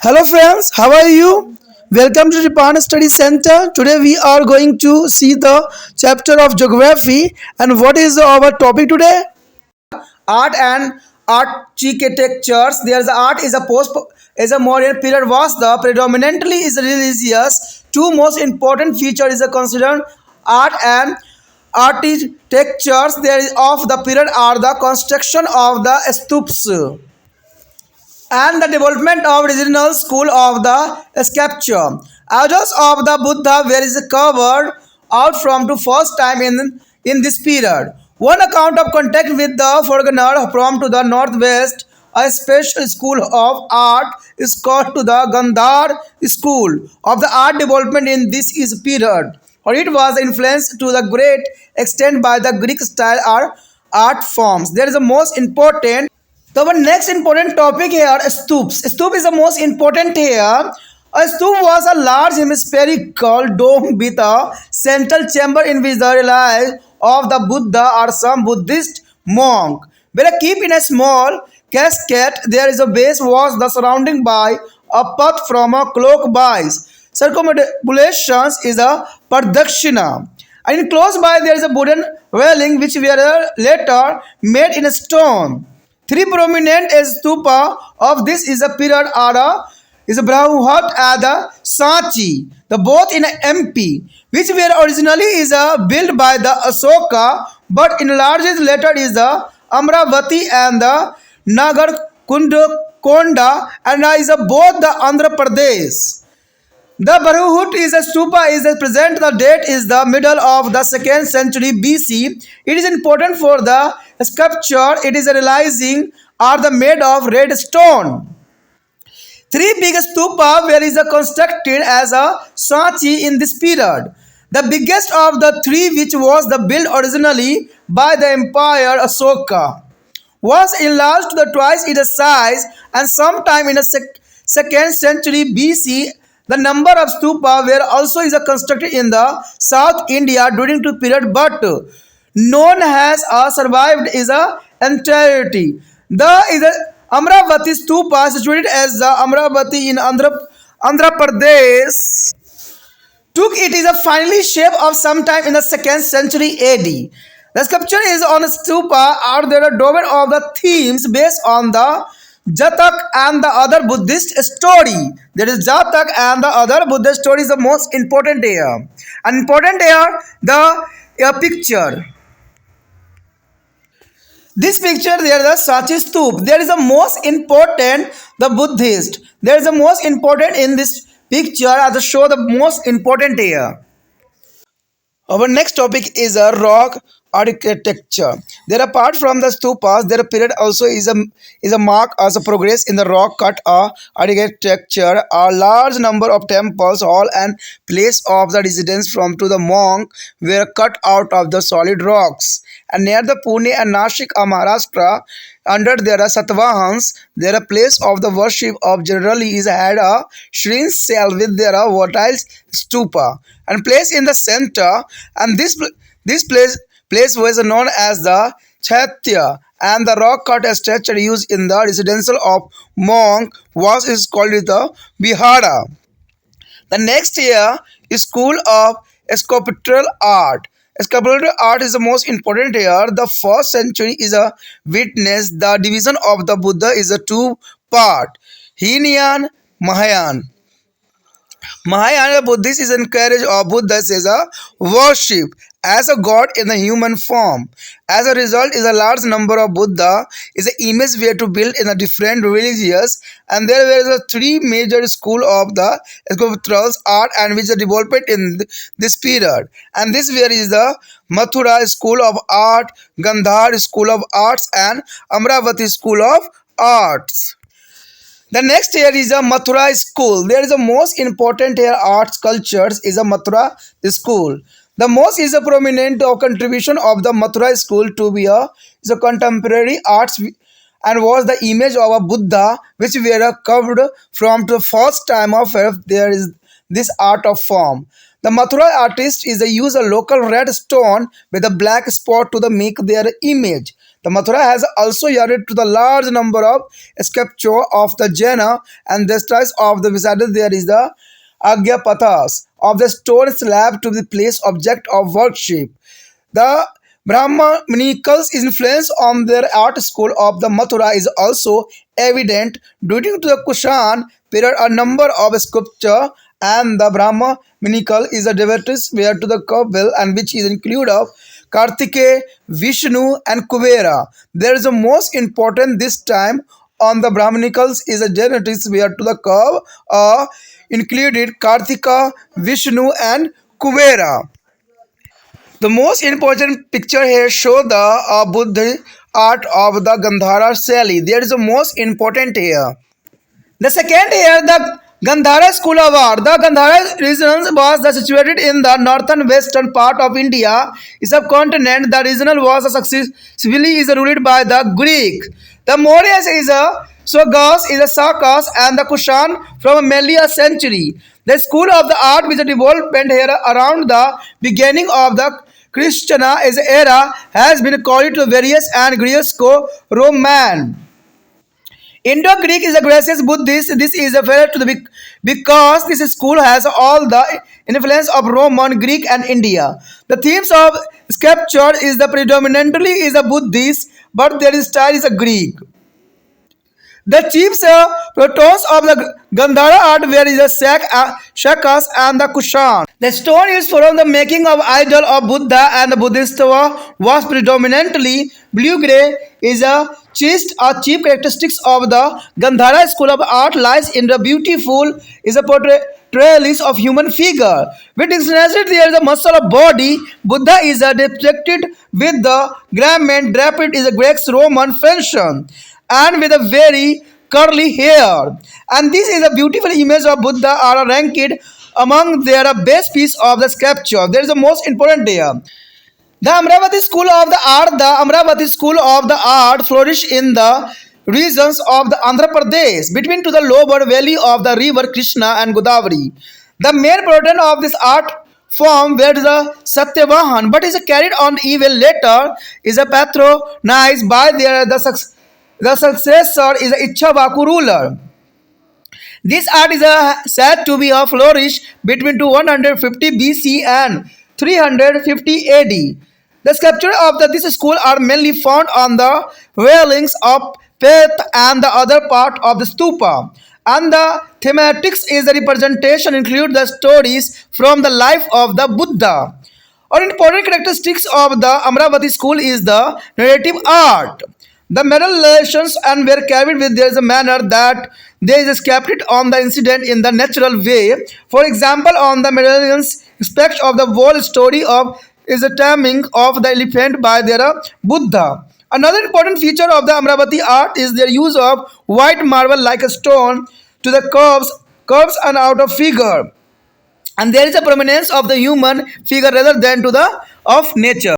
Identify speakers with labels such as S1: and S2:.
S1: Hello friends, how are you? Welcome to the Pan Study Center. Today we are going to see the chapter of geography, and what is our topic today? Art and architectures. There's art is a modern period was the predominantly is religious. Two most important features is a considered art and architectures there is of the period are the construction of the stupas and the development of regional school of the sculpture. Idols of the Buddha were is covered out from the first time in this period. One account of contact with the foreigner from to the northwest, a special school of art is called to the Gandhara School of the art development in this is period. Or it was influenced to the great extent by the Greek style art forms. There is a most important so our next important topic here is stoops. Stoop is the most important here. A stoop was a large hemispherical dome with a central chamber in which the relics of the Buddha or some Buddhist monk were kept in a small casket. There is a base was the surrounding by a path from a clockwise. Circumambulations is a pradakshina. And close by there is a wooden railing which were later made in stone. Three prominent stupa of this is a period are is a Brahut and the Sanchi, the both in MP, which were originally is built by the Asoka, but enlarged later is the Amravati and the Nagar Konda and is both the Andhra Pradesh. The Barhut is a stupa is a present the date is the middle of the 2nd century BC. It is important for the sculpture. It is realizing are the made of red stone. Three big stupa were is constructed as a Sanchi in this period. The biggest of the three, which was the built originally by the Empire Asoka, was enlarged to the twice its size, and sometime in the 2nd century BC the number of stupa were also is constructed in the South India during the period, but none has survived is a entirety. The is a Amravati stupa situated as the Amravati in Andhra Pradesh took it is a finally shape of sometime in the 2nd century AD. The sculpture is on a stupa are there a domain of the themes based on the Jatak and the other Buddhist story. There is Jatak and the other Buddhist story is the most important here. And important here the picture. This picture there is a Sachi Stup. There is the most important the Buddhist. There is the most important in this picture as to show the most important here. Our next topic is a rock architecture. There apart from the stupas, their period also is a mark as a progress in the rock cut architecture. A large number of temples, hall, and place of the residence from to the monk were cut out of the solid rocks. And near the Pune and Nashik of Maharashtra, under their Satavahans, their place of the worship of generally is had a shrine cell with their volatile stupa and placed in the center. And this place was known as the Chaitya, and the rock cut structure used in the residential of monk was is called the Vihara. The next year is School of Sculptural Art. Sculptural art is the most important here. The first century is a witness. The division of the Buddha is a two part, Hinayan, Mahayana. Mahayana Buddhist is encouraged of Buddha as a worship as a god in the human form. As a result, is a large number of Buddha is an image were to build in a different religious, and there were three major school of the sculptural art and which are developed in this period. And this where is the Mathura School of Art, Gandhara School of Arts, and Amravati School of Arts. The next here is a Mathura School. There is a most important here art sculptures is a Mathura School. The most is a prominent contribution of the Mathura School to be is a contemporary arts and was the image of a Buddha which were covered from the first time of there is this art of form. The Mathura artist is a use a local red stone with a black spot to the make their image. The Mathura has also added to the large number of sculpture of the Jaina and the styles of the beside there is the Agyapathas of the stone slab to the place object of worship. The Brahmanicals' influence on their art school of the Mathura is also evident. During to the Kushan period, a number of sculpture and the Brahmanical is a devotees were to the couple and which is include of Kartike, Vishnu and Kuvera. There is a most important this time on the Brahmanicals is a genetics were to the curve included Kartika, Vishnu and Kuvera. The most important picture here show the Buddha art of the Gandhara Shaili. There is the most important here. The second here, the Gandhara School of Art. The Gandhara region was situated in the northern western part of India. Is a continent. The region was successively is ruled by the Greek. The Mauryas is a Sogas is a Sakas and the Kushan from mainly a century. The school of the art which development here around the beginning of the Christiana is era has been called to various and Greco-Roman. Indo-Greek is a Gracious Buddhist. This is a fair to the because this school has all the influence of Roman, Greek, and India. The themes of sculpture is the predominantly is a Buddhist, but their style is a Greek. The chief protons of the Gandhara art were the Shakas and the Kushan. The stone used for the making of idol of Buddha and the Buddhist was predominantly blue-gray. Is a chaste or chief characteristics of the Gandhara School of Art lies in the beautiful is a portrayal of human figure. With extension there is a muscle of body. Buddha is depicted with the garment draped is a Greek-Roman fashion and with a very curly hair. And this is a beautiful image of Buddha are ranked among their best piece of the sculpture. There is the most important here. The Amravati School of the Art. The Amravati School of the Art flourished in the regions of the Andhra Pradesh between to the lower valley of the river Krishna and Godavari. The main pattern of this art form were the Satavahana, but is carried on even later is a patronized by the successor is Ichchavaku ruler. This art is said to be a flourish between 150 BC and 350 AD. The sculptures of this school are mainly found on the railings of Peth and the other part of the stupa. And the thematics is the representation include the stories from the life of the Buddha. Or important characteristics of the Amravati school is the narrative art. The meditations and were carried with there is a manner that there is a scripted on the incident in the natural way. For example, on the medallions aspect of the whole story of is the taming of the elephant by their Buddha. Another important feature of the Amravati art is their use of white marble like a stone to the curves and out of figure. And there is a prominence of the human figure rather than to the of nature.